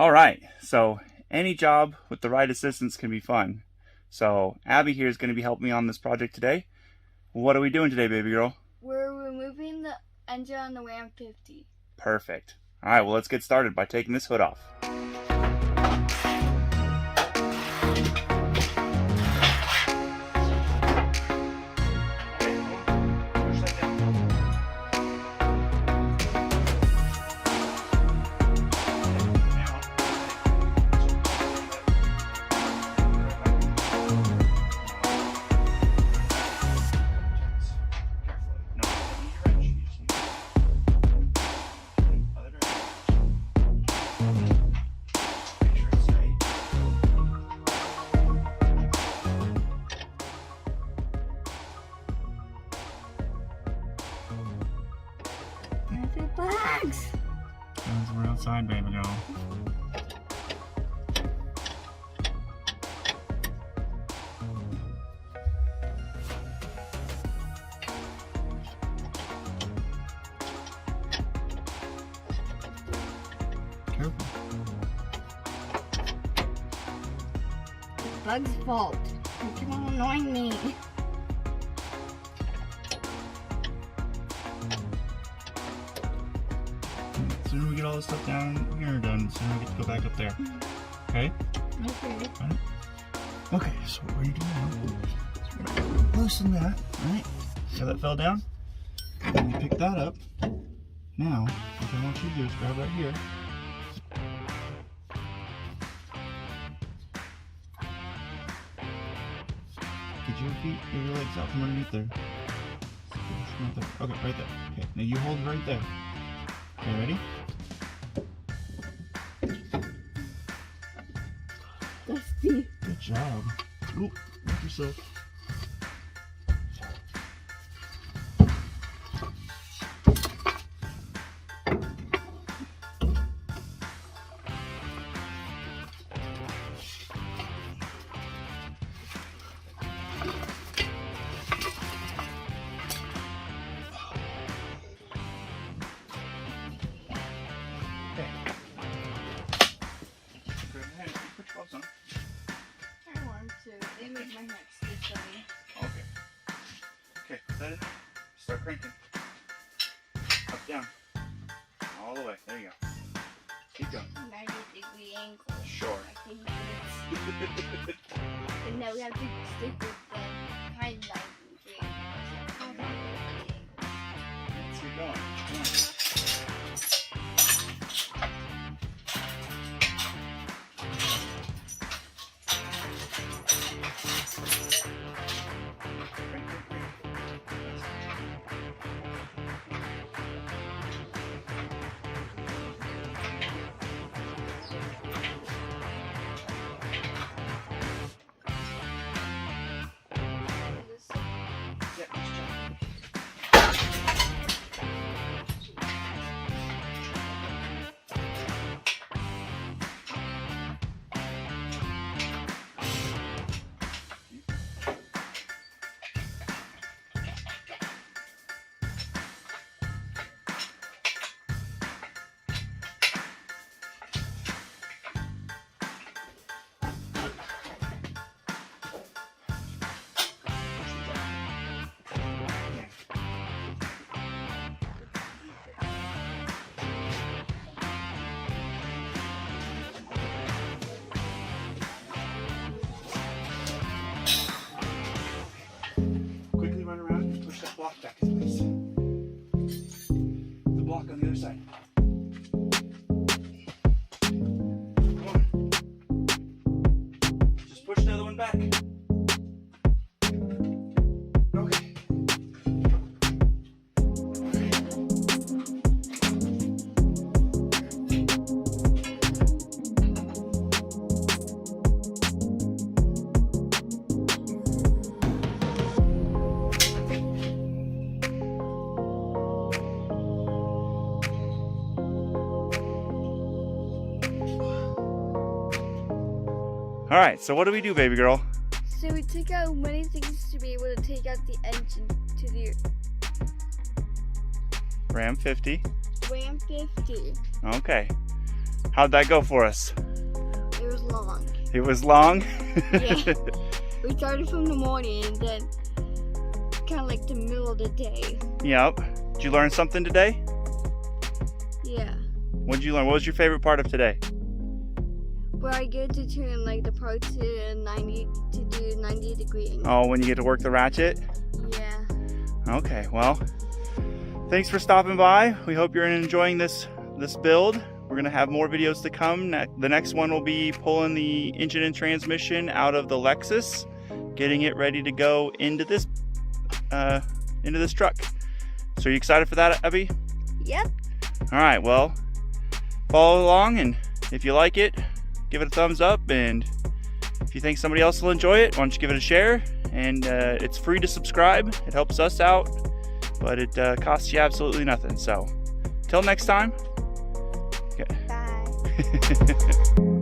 All right, so any job with the right assistance can be fun. So Abby here is going to be helping me on this project today. What are we doing today, baby girl? We're removing the engine on the Ram 50. Perfect. All right, well, let's get started by taking this hood off. Bags! We're outside, baby girl. Careful. Bug's fault. You keep on annoying me. The sooner we get all this stuff down here done, the sooner we get to go back up there. Okay? Okay. Right. Okay, so what we're going to do now is we're going to loosen that, right? See how that fell down? And you pick that up. Now, what I want you to do is grab right here. Get your legs out from underneath there. Okay, right there. Okay, now you hold right there. Okay, ready? Dusty. Good job. Oop, help yourself. I want to. They make my neck stiff on me. Okay, put that in there. Start cranking. Up, down. All the way. There you go. Keep going. 90-degree angle. Sure. I think it's... And now we have to stick with the high 90-degree angle. Let's keep going. Come on. Crank, crank, crank. Yeah, nice job. Quickly run around and push that block back in place. The block on the other side. Come on. Just push the other one back. Okay. All right, so what do we do, baby girl? So we took out many things to be able to take out the engine to the Ram 50. Ram 50. Okay. How'd that go for us? It was long. It was long? Yeah. We started from the morning and then kind of like the middle of the day. Yep. Did you learn something today? Yeah. What did you learn? What was your favorite part of today? Where I get to turn like the part to 90 to do 90-degree angle. Oh, when you get to work the ratchet? Yeah. Okay, well, thanks for stopping by. We hope you're enjoying this build. We're gonna have more videos to come. The next one will be pulling the engine and transmission out of the Lexus, getting it ready to go into this truck. So are you excited for that, Abby? Yep. All right, well, follow along, and if you like it, give it a thumbs up, and if you think somebody else will enjoy it, why don't you give it a share? And it's free to subscribe. It helps us out, but it costs you absolutely nothing. So till next time. Okay. Bye.